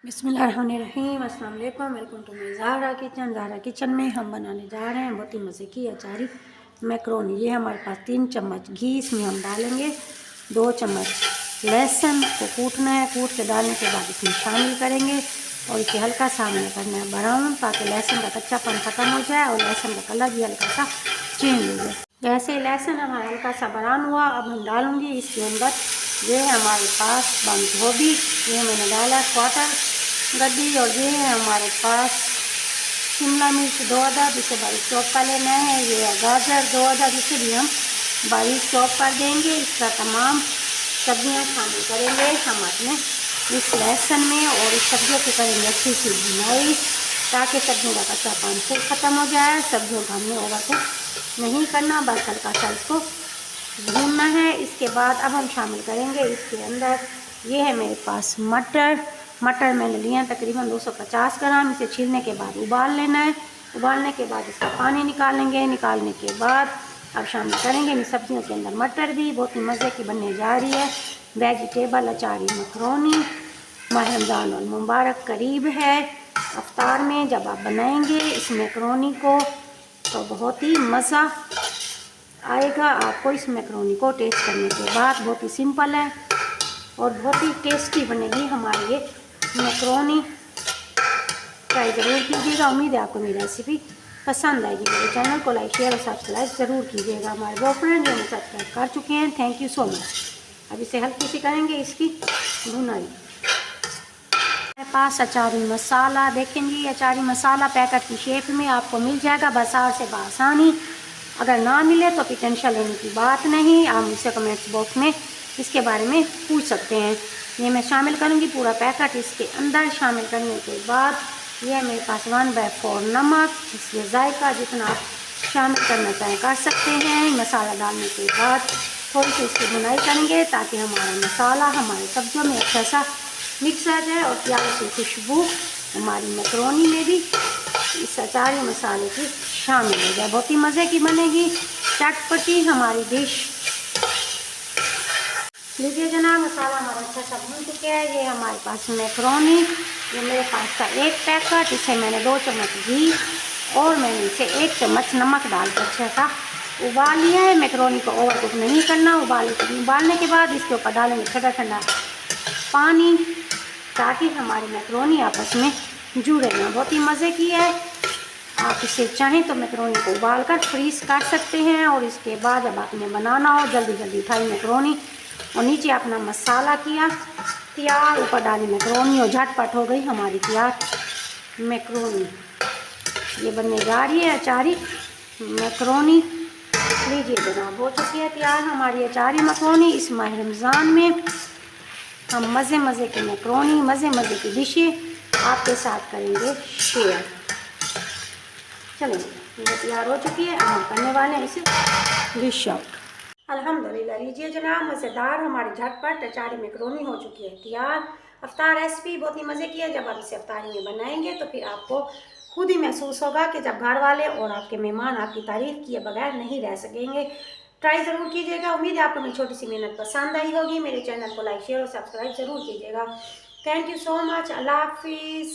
बिस्मिल्लाहिर्रहमानिर्रहीम, अस्सलाम वालेकुम, welcome to my Zahra kitchen में हम बनाने जा रहे हैं बहुत ही मज़े की अचारी मैक्रोनी। ये हमारे पास 3 चम्मच घी, इसमें हम डालेंगे 2 चम्मच लहसुन को कूटना है। कूट के डालने के बाद इसमें शामिल करेंगे और इसे हल्का सा हमें करना है ब्राउन, ताकि लहसुन का कच्चापन ख़त्म हो जाए और लहसुन का कलर भी हल्का सा चेंज हो जाए। जैसे लहसुन हमारा हल्का सा ब्राउन हुआ, अब हम डालूँगी इसके अंदर ये हमारे पास बंद गोभी, ये मैंने डाला क्वार्टर गड्डी, और ये है हमारे पास शिमला मिर्च 2 अदद, इसे बारीक चॉप कर लेना है। ये गाजर 2 अदद, इसे भी हम बारीक चॉप कर देंगे। इसका तमाम सब्जियां शामिल करेंगे हम अपने इस लहसुन में, और इस सब्जियों की करेंगे अच्छी सी भुनाई, ताकि सब्जियों का कच्चापन फिर ख़त्म हो जाए। सब्जियों का हमने ओवर कुक नहीं करना, बस हल्का सा इसको भूनना है। इसके बाद अब हम शामिल करेंगे इसके अंदर, ये है मेरे पास मटर मैंने लिया है तकरीबन 250 ग्राम। इसे छीलने के बाद उबाल लेना है। उबालने के बाद इसका पानी निकालेंगे। निकालने के बाद अब शामिल करेंगे इन सब्जियों के अंदर मटर भी। बहुत ही मज़े की बनने जा रही है वेजिटेबल अचारी मैक्रोनी। माह रमज़ान और मुबारक करीब है। अफ्तार में जब आप बनाएंगे इस मैक्रोनी को तो बहुत ही मज़ा आएगा आपको इस मैक्रोनी को टेस्ट करने के बाद। बहुत ही सिंपल है और बहुत ही टेस्टी बनेगी हमारी ये मैक्रोनी। ट्राई ज़रूर कीजिएगा। उम्मीद है आपको मेरी रेसिपी पसंद आएगी। मेरे चैनल को लाइक शेयर और सब्सक्राइब ज़रूर कीजिएगा। हमारे वो फ्रेंड जो सब्सक्राइब कर चुके हैं, थैंक यू सो मच। अब इसे हल्की सी करेंगे इसकी भुनाई। मेरे पास अचारी मसाला देखें जी, अचारी मसाला पैकेट की शेप में आपको मिल जाएगा बाज़ार से बआसानी। अगर ना मिले तो फिर टेंशन लेने की बात नहीं, आप मुझसे कमेंट्स बॉक्स में इसके बारे में पूछ सकते हैं। ये मैं शामिल करूँगी पूरा पैकेट इसके अंदर। शामिल करने के बाद ये मेरे पास 1/4 नमक, इसलिए जायका जितना आप शामिल करना चाहें कर सकते हैं। मसाला डालने के बाद थोड़ी सी इसकी बुनाई करेंगे ताकि हमारा मसाला हमारे सब्जियों में अच्छा सा मिक्स आ जाए और प्याज की खुशबू हमारी मैक्रोनी में भी इस अचारी मसाले की शामिल हो जाए। बहुत ही मज़े की बनेगी चटपटी हमारी डिश। लीजिए जनाब, मसाला हमारा अच्छा सा भून चुके हैं। ये हमारे पास मैक्रोनी, ये मेरे पास का एक पैकेट, इसे मैंने 2 चम्मच घी और मैंने इसे 1 चम्मच नमक डाल कर अच्छा सा उबाल लिया है। मैक्रोनी को ओवर कुक नहीं करना। उबालने के बाद इसके ऊपर डालेंगे ठंडा ठंडा पानी, ताकि हमारी मैक्रोनी आपस में जुड़े ना। बहुत ही मज़े की है। आप इसे चाहें तो मैक्रोनी को उबाल कर फ्रीज कर सकते हैं, और इसके बाद जब आपने बनाना हो जल्दी जल्दी उठाई मैक्रोनी और नीचे अपना मसाला किया तैयार, ऊपर डाली मैक्रोनी और झटपट हो गई हमारी तैयार मैक्रोनी। ये बनने जा रही है अचारी मैक्रोनी। लीजिए जनाब, हो चुकी है तैयार हमारी अचारी मैक्रोनी। इस माह रमज़ान में हम मज़े की मैक्रोनी, मज़े की डिशें आपके साथ करेंगे शेयर। चलिए, ये तैयार हो चुकी है। अब हम करने वाले हैं इसे डिश आउट। अल्हम्दुलिल्लाह, लीजिए जनाब, मज़ेदार हमारी झटपट अचारी मैक्रोनी हो चुकी है तैयार। अफ्तार रेसिपी बहुत ही मज़े की है। जब आप इसे अफ्तारी में बनाएंगे तो फिर आपको खुद ही महसूस होगा कि जब घर वाले और आपके मेहमान आपकी तारीफ़ किए बगैर नहीं रह सकेंगे। ट्राई ज़रूर कीजिएगा। उम्मीद है आपको मेरी छोटी सी मेहनत पसंद आई होगी। मेरे चैनल को लाइक शेयर और सब्सक्राइब ज़रूर कीजिएगा। Thank you so much. अल्लाह हाफिज़।